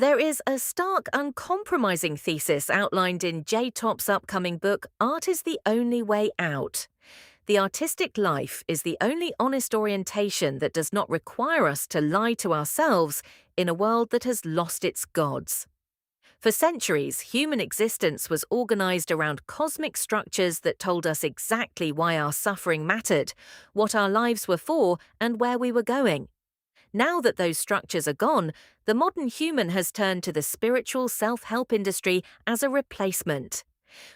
There is a stark, uncompromising thesis outlined in J. Top's upcoming book, Art is the Only Way Out. The artistic life is the only honest orientation that does not require us to lie to ourselves in a world that has lost its gods. For centuries, human existence was organized around cosmic structures that told us exactly why our suffering mattered, what our lives were for, and where we were going. Now that those structures are gone, the modern human has turned to the spiritual self-help industry as a replacement.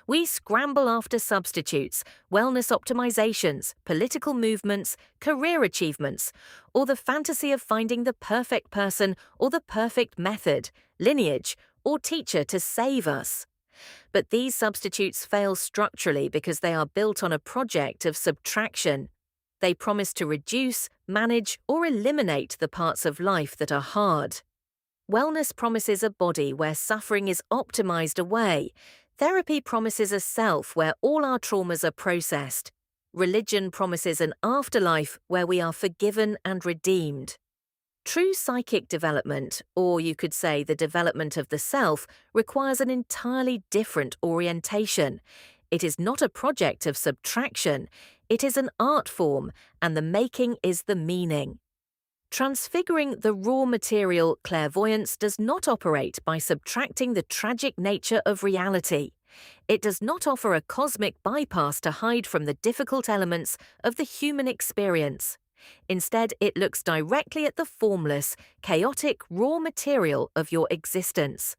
We scramble after substitutes, wellness optimizations, political movements, career achievements, or the fantasy of finding the perfect person or the perfect method, lineage, or teacher to save us. But these substitutes fail structurally because they are built on a project of subtraction. They promise to reduce, manage, or eliminate the parts of life that are hard. Wellness promises a body where suffering is optimized away. Therapy promises a self where all our traumas are processed. Religion promises an afterlife where we are forgiven and redeemed. True psychic development, or you could say the development of the self, requires an entirely different orientation. It is not a project of subtraction, it is an art form, and the making is the meaning. Transfiguring the raw material clairvoyance does not operate by subtracting the tragic nature of reality. It does not offer a cosmic bypass to hide from the difficult elements of the human experience. Instead, it looks directly at the formless, chaotic raw material of your existence.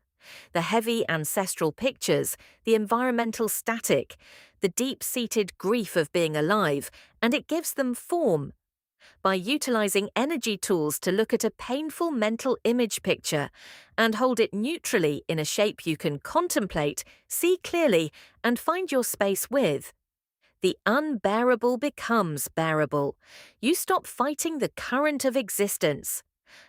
The heavy ancestral pictures, the environmental static, the deep-seated grief of being alive, and it gives them form. By utilizing energy tools to look at a painful mental image picture and hold it neutrally in a shape you can contemplate, see clearly, and find your space with, the unbearable becomes bearable. You stop fighting the current of existence.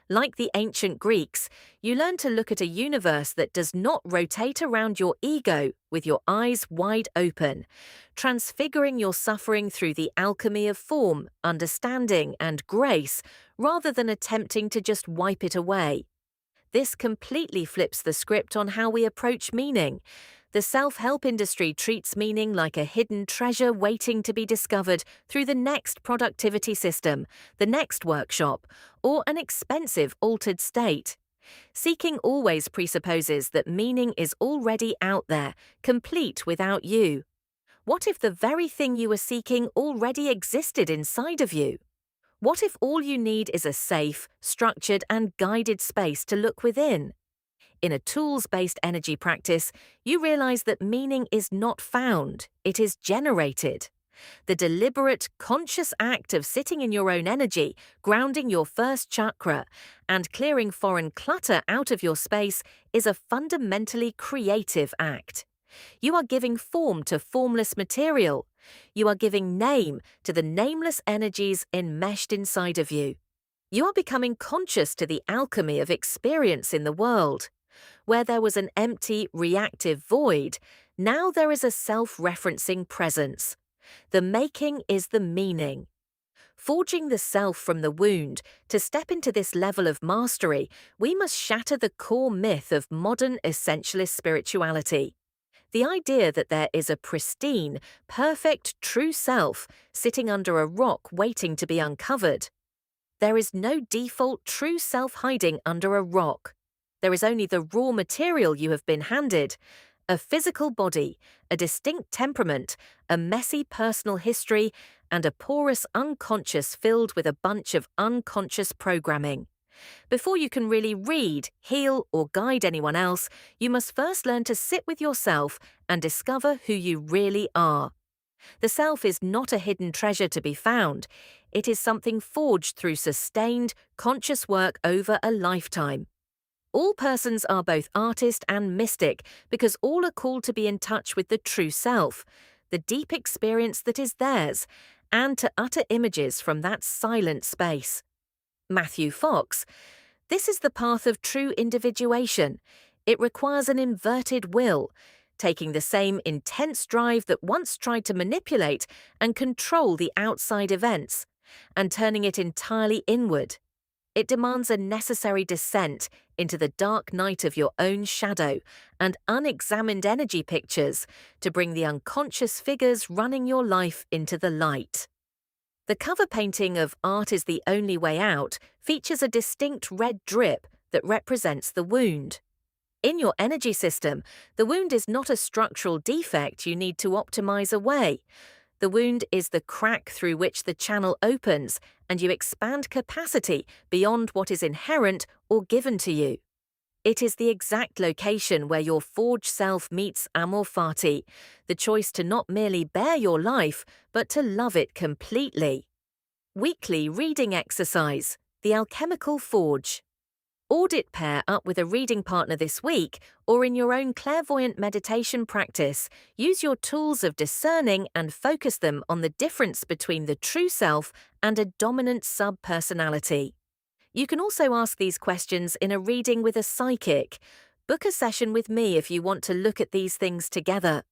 Like the ancient Greeks, you learn to look at a universe that does not rotate around your ego with your eyes wide open, transfiguring your suffering through the alchemy of form, understanding, and grace, rather than attempting to just wipe it away. This completely flips the script on how we approach meaning. The self-help industry treats meaning like a hidden treasure waiting to be discovered through the next productivity system, the next workshop, or an expensive altered state. Seeking always presupposes that meaning is already out there, complete without you. What if the very thing you were seeking already existed inside of you? What if all you need is a safe, structured, and guided space to look within? In a tools-based energy practice, you realize that meaning is not found, it is generated. The deliberate, conscious act of sitting in your own energy, grounding your first chakra, and clearing foreign clutter out of your space is a fundamentally creative act. You are giving form to formless material. You are giving name to the nameless energies enmeshed inside of you. You are becoming conscious to the alchemy of experience in the world. Where there was an empty, reactive void, now there is a self-referencing presence. The making is the meaning. Forging the self from the wound, to step into this level of mastery, we must shatter the core myth of modern essentialist spirituality. The idea that there is a pristine, perfect, true self sitting under a rock waiting to be uncovered. There is no default true self hiding under a rock. There is only the raw material you have been handed, a physical body, a distinct temperament, a messy personal history, and a porous unconscious filled with a bunch of unconscious programming. Before you can really read, heal, or guide anyone else, you must first learn to sit with yourself and discover who you really are. The self is not a hidden treasure to be found. It is something forged through sustained, conscious work over a lifetime. All persons are both artist and mystic because all are called to be in touch with the true self, the deep experience that is theirs, and to utter images from that silent space. Matthew Fox, this is the path of true individuation. It requires an inverted will, taking the same intense drive that once tried to manipulate and control the outside events, and turning it entirely inward. It demands a necessary descent into the dark night of your own shadow and unexamined energy pictures to bring the unconscious figures running your life into the light. The cover painting of Art is the Only Way Out features a distinct red drip that represents the wound. In your energy system, the wound is not a structural defect you need to optimize away. The wound is the crack through which the channel opens and you expand capacity beyond what is inherent or given to you. It is the exact location where your forged self meets amor fati, the choice to not merely bear your life, but to love it completely. Weekly reading exercise, the alchemical forge. Audit pair up with a reading partner this week, or in your own clairvoyant meditation practice, use your tools of discerning and focus them on the difference between the true self and a dominant sub-personality. You can also ask these questions in a reading with a psychic. Book a session with me if you want to look at these things together.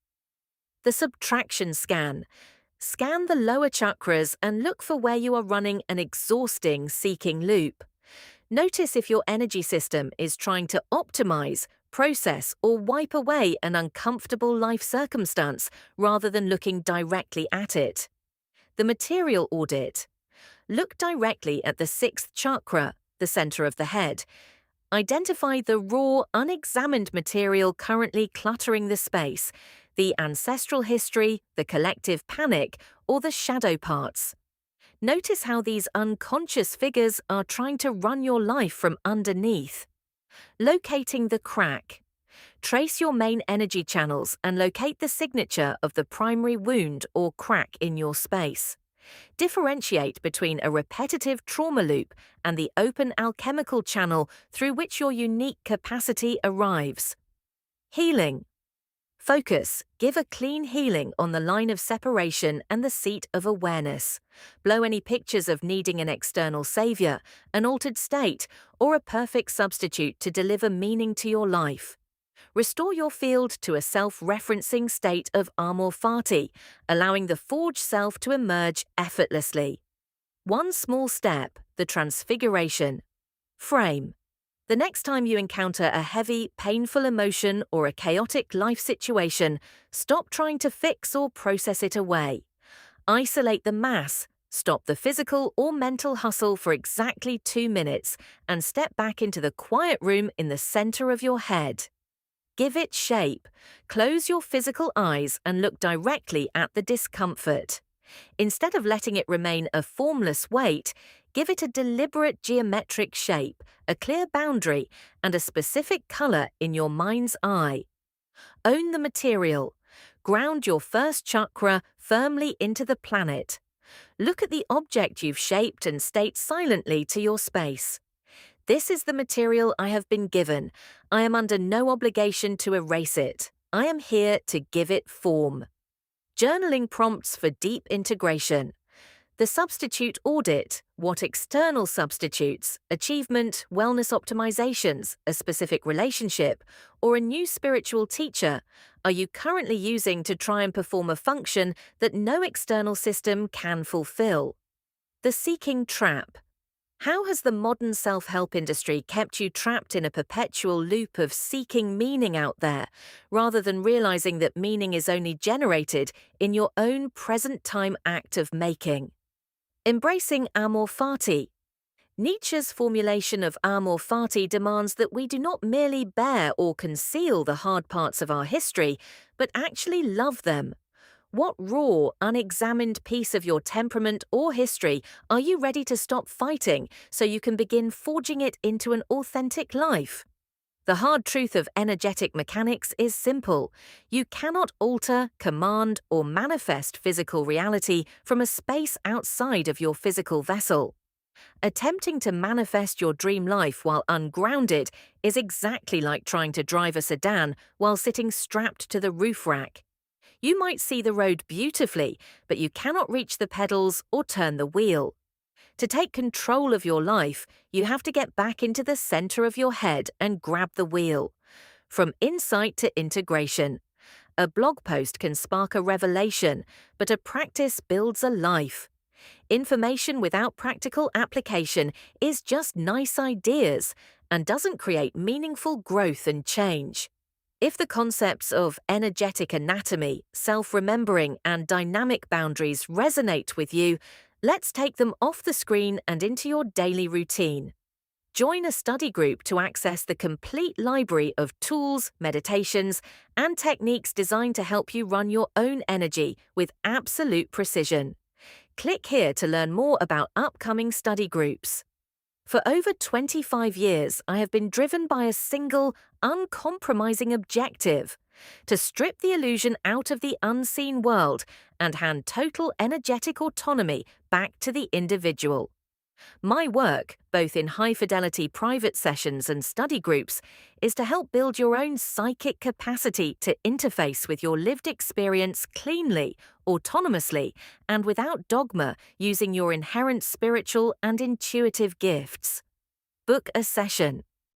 The subtraction scan. Scan the lower chakras and look for where you are running an exhausting seeking loop. Notice if your energy system is trying to optimize, process, or wipe away an uncomfortable life circumstance rather than looking directly at it. The material audit. Look directly at the sixth chakra, the center of the head. Identify the raw, unexamined material currently cluttering the space, the ancestral history, the collective panic, or the shadow parts. Notice how these unconscious figures are trying to run your life from underneath. Locating the crack. Trace your main energy channels and locate the signature of the primary wound or crack in your space. Differentiate between a repetitive trauma loop and the open alchemical channel through which your unique capacity arrives. Healing. Focus. Give a clean healing on the line of separation and the seat of awareness. Blow any pictures of needing an external savior, an altered state, or a perfect substitute to deliver meaning to your life. Restore your field to a self-referencing state of amor fati, allowing the forged self to emerge effortlessly. One small step, the transfiguration. Frame. The next time you encounter a heavy, painful emotion or a chaotic life situation, stop trying to fix or process it away. Isolate the mass, stop the physical or mental hustle for exactly 2 minutes, and step back into the quiet room in the center of your head. Give it shape. Close your physical eyes and look directly at the discomfort. Instead of letting it remain a formless weight, give it a deliberate geometric shape, a clear boundary, and a specific color in your mind's eye. Own the material. Ground your first chakra firmly into the planet. Look at the object you've shaped and state silently to your space. This is the material I have been given. I am under no obligation to erase it. I am here to give it form. Journaling prompts for deep integration. The substitute audit. What external substitutes, achievement, wellness optimizations, a specific relationship, or a new spiritual teacher are you currently using to try and perform a function that no external system can fulfill? The seeking trap. How has the modern self-help industry kept you trapped in a perpetual loop of seeking meaning out there, rather than realizing that meaning is only generated in your own present-time act of making? Embracing amor fati. Nietzsche's formulation of amor fati demands that we do not merely bear or conceal the hard parts of our history, but actually love them. What raw, unexamined piece of your temperament or history are you ready to stop fighting so you can begin forging it into an authentic life? The hard truth of energetic mechanics is simple. You cannot alter, command, or manifest physical reality from a space outside of your physical vessel. Attempting to manifest your dream life while ungrounded is exactly like trying to drive a sedan while sitting strapped to the roof rack. You might see the road beautifully, but you cannot reach the pedals or turn the wheel. To take control of your life, you have to get back into the center of your head and grab the wheel. From insight to integration. A blog post can spark a revelation, but a practice builds a life. Information without practical application is just nice ideas, and doesn't create meaningful growth and change. If the concepts of energetic anatomy, self-remembering, and dynamic boundaries resonate with you, let's take them off the screen and into your daily routine. Join a study group to access the complete library of tools, meditations, and techniques designed to help you run your own energy with absolute precision. Click here to learn more about upcoming study groups. For over 25 years, I have been driven by a single, uncompromising objective: to strip the illusion out of the unseen world and hand total energetic autonomy back to the individual. My work, both in high-fidelity private sessions and study groups, is to help build your own psychic capacity to interface with your lived experience cleanly, autonomously, and without dogma, using your inherent spiritual and intuitive gifts. Book a session.